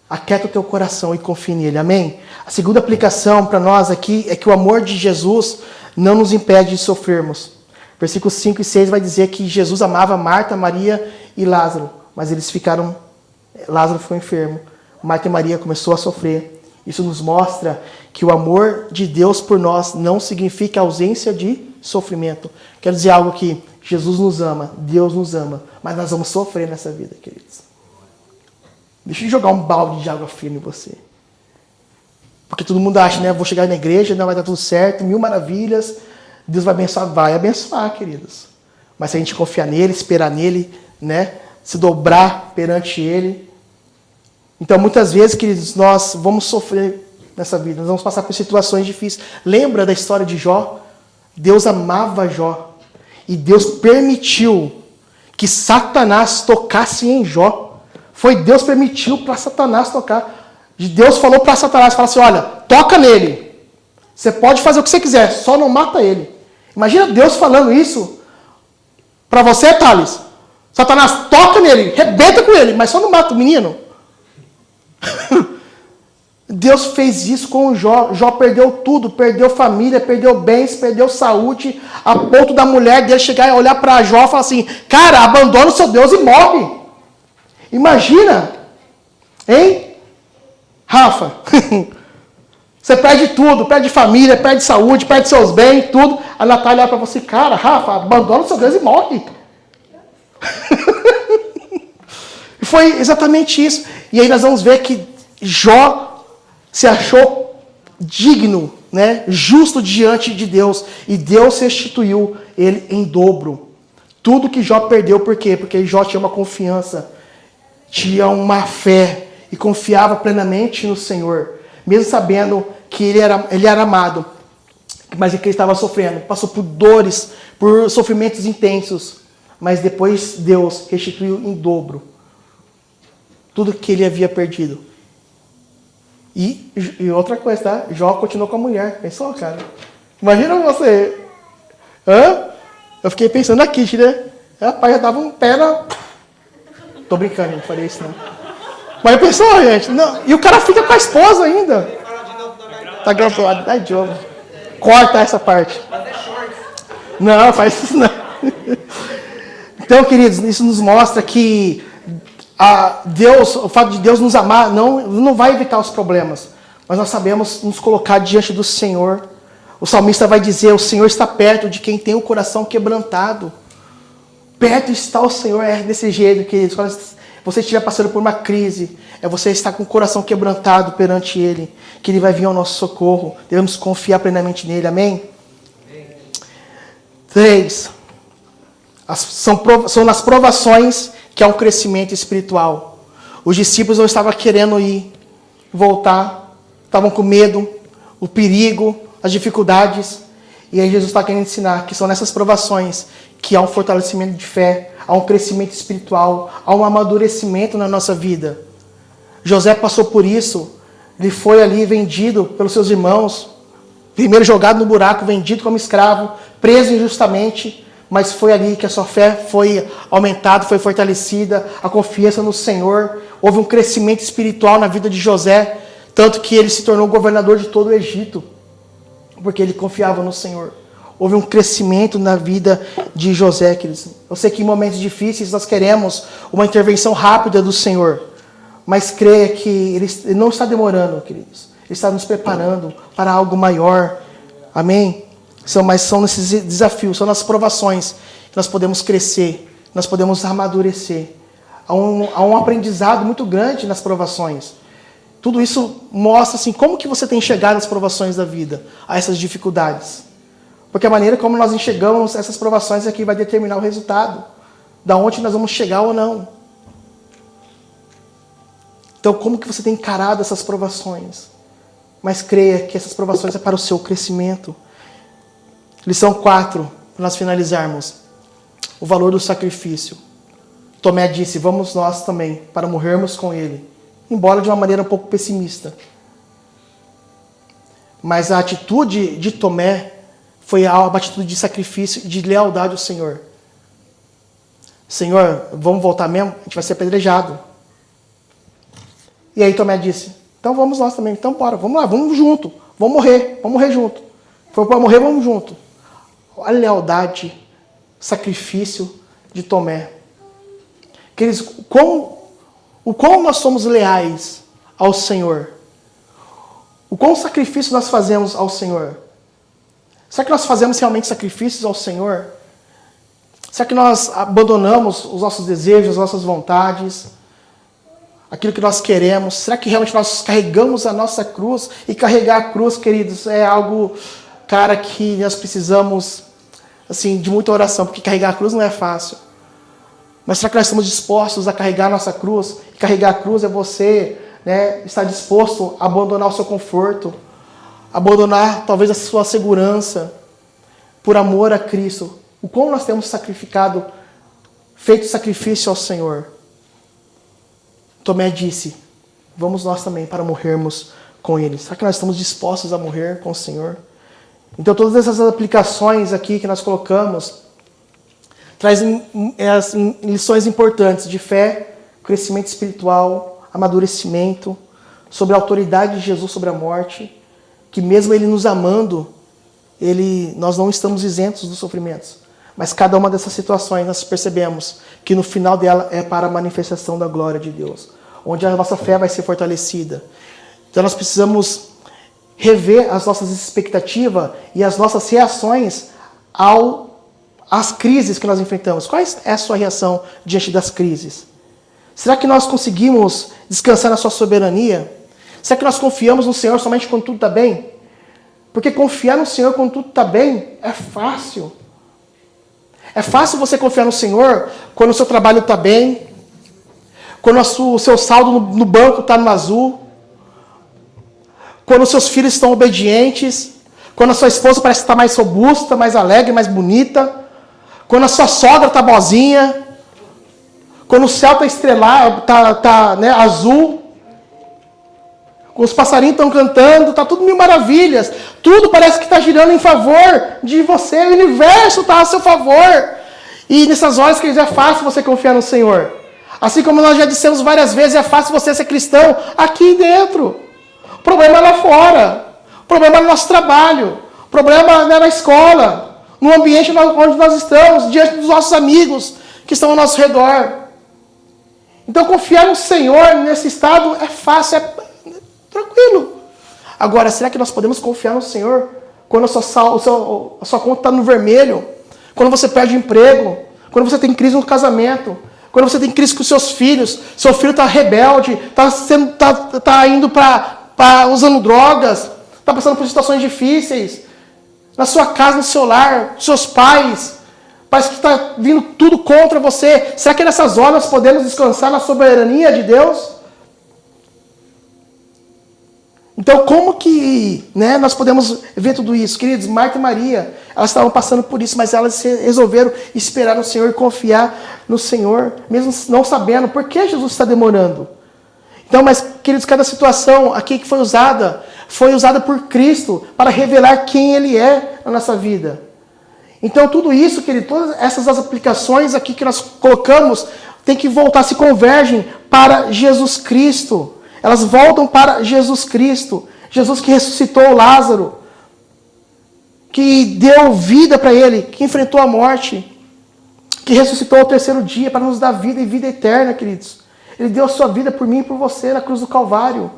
Aquieta o teu coração e confie nele. Amém? A segunda aplicação para nós aqui é que o amor de Jesus não nos impede de sofrermos. Versículos 5 e 6 vai dizer que Jesus amava Marta, Maria e Lázaro. Mas eles ficaram... Lázaro ficou enfermo. Marta e Maria começou a sofrer. Isso nos mostra que o amor de Deus por nós não significa ausência de sofrimento. Quero dizer algo aqui. Jesus nos ama, Deus nos ama. Mas nós vamos sofrer nessa vida, queridos. Deixa eu jogar um balde de água fria em você. Porque todo mundo acha, né? Vou chegar na igreja, não vai dar tudo certo, 1000 maravilhas. Deus vai abençoar. Vai abençoar, queridos. Mas se a gente confiar nele, esperar nele, né? Se dobrar perante ele. Então, muitas vezes, queridos, nós vamos sofrer nessa vida. Nós vamos passar por situações difíceis. Lembra da história de Jó? Deus amava Jó. E Deus permitiu que Satanás tocasse em Jó. Foi Deus permitiu para Satanás tocar. Deus falou para Satanás, falou assim, olha, toca nele. Você pode fazer o que você quiser, só não mata ele. Imagina Deus falando isso para você, Thales. Satanás, toca nele, rebenta com ele, mas só não mata o menino. Deus fez isso com o Jó. Jó perdeu tudo, perdeu família, perdeu bens, perdeu saúde, a ponto da mulher dele chegar e olhar para Jó e falar assim, cara, abandona o seu Deus e morre. Imagina, hein? Rafa, você perde tudo, perde família, perde saúde, perde seus bens, tudo. A Natália olha para você, cara, Rafa, abandona o seu Deus e morre. Foi exatamente isso. E aí nós vamos ver que Jó se achou digno, né, justo diante de Deus. E Deus restituiu ele em dobro. Tudo que Jó perdeu, por quê? Porque Jó tinha uma confiança, tinha uma fé e confiava plenamente no Senhor. Mesmo sabendo que ele era amado, mas que ele estava sofrendo. Passou por dores, por sofrimentos intensos. Mas depois Deus restituiu em dobro tudo que ele havia perdido. E outra coisa, tá? Jó continuou com a mulher. Pensou, cara? Imagina você. Eu fiquei pensando na Kitty, né? Rapaz, já dava um pé na... Tô brincando, gente. Falei isso, não. Mas pensou, gente? Não. E o cara fica com a esposa ainda. Tá gravado. Ai, Diogo. Corta essa parte. Não, faz isso não. Então, queridos, isso nos mostra que o fato de Deus nos amar não vai evitar os problemas, mas nós sabemos nos colocar diante do Senhor. O salmista vai dizer, o Senhor está perto de quem tem o coração quebrantado. Perto está o Senhor, é desse jeito, queridos. Quando você estiver passando por uma crise, é você estar com o coração quebrantado perante Ele, que Ele vai vir ao nosso socorro. Devemos confiar plenamente nele, amém? 3. São nas provações que há um crescimento espiritual. Os discípulos não estavam querendo ir, voltar, estavam com medo, o perigo, as dificuldades. E aí Jesus está querendo ensinar que são nessas provações que há um fortalecimento de fé, há um crescimento espiritual, há um amadurecimento na nossa vida. José passou por isso, ele foi ali vendido pelos seus irmãos, primeiro jogado no buraco, vendido como escravo, preso injustamente, mas foi ali que a sua fé foi aumentada, foi fortalecida, a confiança no Senhor, houve um crescimento espiritual na vida de José, tanto que ele se tornou governador de todo o Egito, porque ele confiava no Senhor. Houve um crescimento na vida de José, queridos. Eu sei que em momentos difíceis nós queremos uma intervenção rápida do Senhor, mas creia que Ele não está demorando, queridos. Ele está nos preparando para algo maior. Amém? Mas são nesses desafios, são nas provações que nós podemos crescer, nós podemos amadurecer. Há um aprendizado muito grande nas provações. Tudo isso mostra assim, como que você tem chegado às provações da vida, a essas dificuldades. Porque a maneira como nós enxergamos essas provações é que vai determinar o resultado. Da onde nós vamos chegar ou não. Então, como que você tem encarado essas provações? Mas creia que essas provações é para o seu crescimento. Lição 4, para nós finalizarmos. O valor do sacrifício. Tomé disse, vamos nós também, para morrermos com ele. Embora de uma maneira um pouco pessimista. Mas a atitude de Tomé foi uma atitude de sacrifício e de lealdade ao Senhor. Senhor, vamos voltar mesmo? A gente vai ser apedrejado. E aí Tomé disse, então vamos nós também. Então bora, vamos lá, vamos junto. Vamos morrer junto. Foi para morrer, vamos junto. A lealdade, sacrifício de Tomé. Queridos, o quão nós somos leais ao Senhor? O quão sacrifício nós fazemos ao Senhor? Será que nós fazemos realmente sacrifícios ao Senhor? Será que nós abandonamos os nossos desejos, as nossas vontades, aquilo que nós queremos? Será que realmente nós carregamos a nossa cruz? E carregar a cruz, queridos, é algo, cara, que nós precisamos assim, de muita oração, porque carregar a cruz não é fácil. Mas será que nós estamos dispostos a carregar a nossa cruz? E carregar a cruz é você, estar disposto a abandonar o seu conforto, abandonar talvez a sua segurança, por amor a Cristo. O como nós temos sacrificado, feito sacrifício ao Senhor. Tomé disse, vamos nós também para morrermos com Ele. Será que nós estamos dispostos a morrer com o Senhor? Então todas essas aplicações aqui que nós colocamos, trazem lições importantes de fé, crescimento espiritual, amadurecimento, sobre a autoridade de Jesus sobre a morte, que mesmo Ele nos amando, nós não estamos isentos dos sofrimentos. Mas cada uma dessas situações nós percebemos que no final dela é para a manifestação da glória de Deus, onde a nossa fé vai ser fortalecida. Então nós precisamos rever as nossas expectativas e as nossas reações às crises que nós enfrentamos. Qual é a sua reação diante das crises? Será que nós conseguimos descansar na sua soberania? Será que nós confiamos no Senhor somente quando tudo está bem? Porque confiar no Senhor quando tudo está bem é fácil. É fácil você confiar no Senhor quando o seu trabalho está bem, quando o seu saldo no banco está no azul, quando os seus filhos estão obedientes, quando a sua esposa parece estar mais robusta, mais alegre, mais bonita, quando a sua sogra está boazinha, quando o céu está estrelado, está azul, os passarinhos estão cantando, está tudo mil maravilhas. Tudo parece que está girando em favor de você. O universo está a seu favor. E nessas horas que é fácil você confiar no Senhor. Assim como nós já dissemos várias vezes, é fácil você ser cristão aqui dentro. O problema é lá fora. O problema é no nosso trabalho. O problema é na escola. No ambiente onde nós estamos, diante dos nossos amigos que estão ao nosso redor. Então confiar no Senhor nesse estado é fácil, tranquilo. Agora, será que nós podemos confiar no Senhor quando a sua conta está no vermelho? Quando você perde o emprego? quando você tem crise no casamento, quando você tem crise com seus filhos, seu filho está rebelde, está indo usando drogas, está passando por situações difíceis, na sua casa, no seu lar, seus pais, parece que está vindo tudo contra você. Será que nessas horas nós podemos descansar na soberania de Deus? Então, como que nós podemos ver tudo isso? Queridos, Marta e Maria, elas estavam passando por isso, mas elas resolveram esperar no Senhor e confiar no Senhor, mesmo não sabendo por que Jesus está demorando. Então, mas, queridos, cada situação aqui que foi usada por Cristo para revelar quem Ele é na nossa vida. Então, tudo isso, querido, todas essas aplicações aqui que nós colocamos, tem que voltar, se convergem para Jesus Cristo. Elas voltam para Jesus Cristo. Jesus que ressuscitou Lázaro, que deu vida para ele, que enfrentou a morte, que ressuscitou ao terceiro dia para nos dar vida e vida eterna, queridos. Ele deu a sua vida por mim e por você na cruz do Calvário.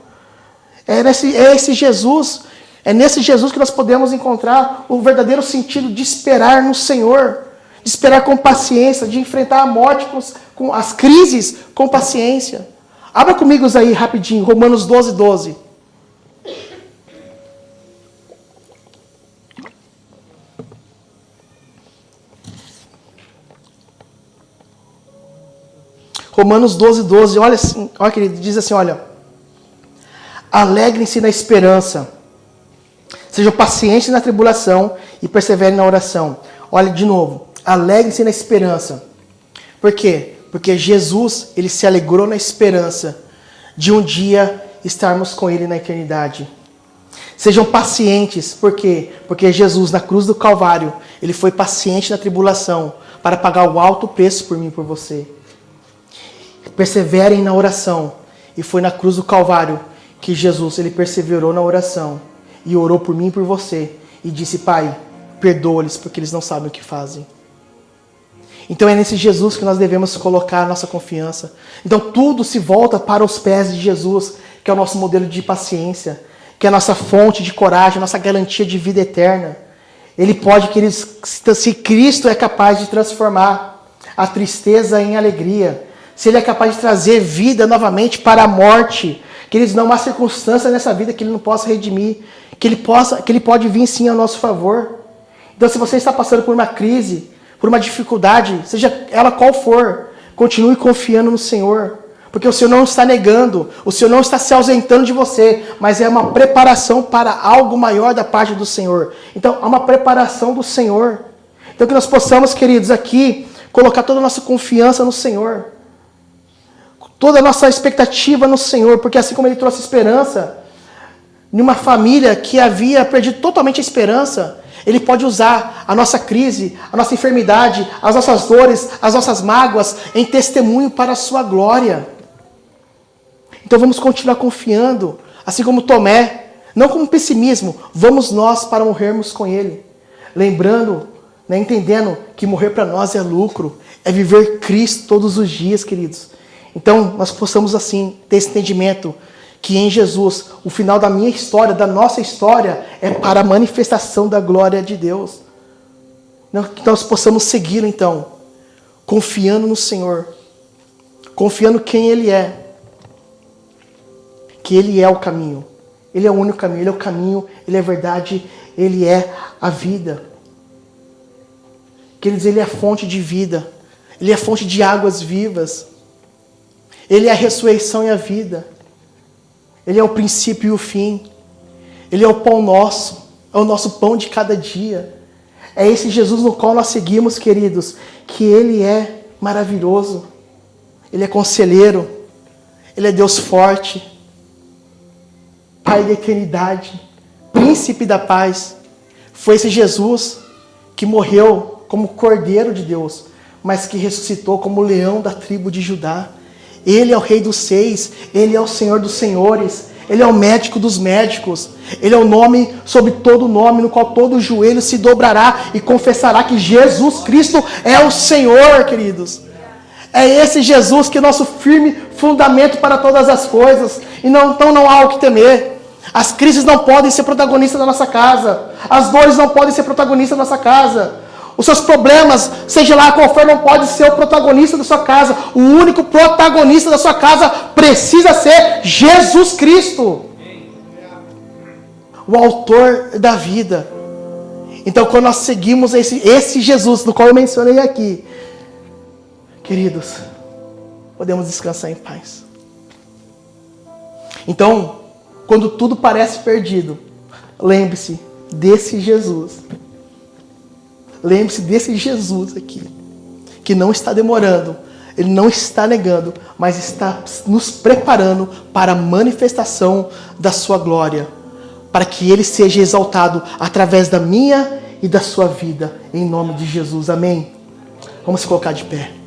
É nesse Jesus que nós podemos encontrar o verdadeiro sentido de esperar no Senhor, de esperar com paciência, de enfrentar a morte com as crises com paciência. Abra comigo aí rapidinho, Romanos 12:12. Romanos 12:12, olha assim, olha querido, diz assim, olha: alegrem-se na esperança, sejam pacientes na tribulação e perseverem na oração. Olha de novo, alegrem-se na esperança. Por quê? Porque Jesus, ele se alegrou na esperança de um dia estarmos com ele na eternidade. Sejam pacientes, por quê? Porque Jesus, na cruz do Calvário, ele foi paciente na tribulação para pagar o alto preço por mim e por você. Perseverem na oração. E foi na cruz do Calvário que Jesus, ele perseverou na oração e orou por mim e por você e disse: Pai, perdoa-lhes porque eles não sabem o que fazem. Então é nesse Jesus que nós devemos colocar a nossa confiança. Então tudo se volta para os pés de Jesus, que é o nosso modelo de paciência, que é a nossa fonte de coragem, a nossa garantia de vida eterna. Ele pode, queridos, se Cristo é capaz de transformar a tristeza em alegria, se Ele é capaz de trazer vida novamente para a morte, queridos, não há circunstância nessa vida que Ele não possa redimir, que Ele pode vir sim ao nosso favor. Então se você está passando por uma crise, por uma dificuldade, seja ela qual for, continue confiando no Senhor, porque o Senhor não está negando, o Senhor não está se ausentando de você, mas é uma preparação para algo maior da parte do Senhor. Então, há uma preparação do Senhor. Então, que nós possamos, queridos, aqui, colocar toda a nossa confiança no Senhor, toda a nossa expectativa no Senhor, porque assim como Ele trouxe esperança em uma família que havia perdido totalmente a esperança, Ele pode usar a nossa crise, a nossa enfermidade, as nossas dores, as nossas mágoas em testemunho para a sua glória. Então vamos continuar confiando, assim como Tomé, não com pessimismo, vamos nós para morrermos com Ele. Lembrando, entendendo que morrer para nós é lucro, é viver Cristo todos os dias, queridos. Então nós possamos assim ter esse entendimento, que em Jesus, o final da minha história, da nossa história, é para a manifestação da glória de Deus. Que nós possamos segui-lo, então, confiando no Senhor, confiando quem Ele é, que Ele é o caminho, Ele é o único caminho, Ele é o caminho, Ele é a verdade, Ele é a vida. Quer dizer, Ele é a fonte de vida, Ele é a fonte de águas vivas, Ele é a ressurreição e a vida. Ele é o princípio e o fim. Ele é o pão nosso. É o nosso pão de cada dia. É esse Jesus no qual nós seguimos, queridos. Que Ele é maravilhoso. Ele é conselheiro. Ele é Deus forte. Pai da eternidade. Príncipe da paz. Foi esse Jesus que morreu como Cordeiro de Deus, mas que ressuscitou como leão da tribo de Judá. Ele é o Rei dos Seis, Ele é o Senhor dos Senhores, Ele é o médico dos médicos, Ele é o nome sobre todo nome, no qual todo joelho se dobrará e confessará que Jesus Cristo é o Senhor, queridos. É esse Jesus que é nosso firme fundamento para todas as coisas, e então não há o que temer. As crises não podem ser protagonistas da nossa casa, as dores não podem ser protagonistas da nossa casa. os seus problemas, seja lá qual for, não pode ser o protagonista da sua casa. O único protagonista da sua casa precisa ser Jesus Cristo, o autor da vida. Então, quando nós seguimos esse Jesus, do qual eu mencionei aqui, queridos, podemos descansar em paz. Então, quando tudo parece perdido, lembre-se desse Jesus. Lembre-se desse Jesus aqui, que não está demorando, Ele não está negando, mas está nos preparando para a manifestação da sua glória, para que Ele seja exaltado através da minha e da sua vida, em nome de Jesus. Amém? Vamos se colocar de pé.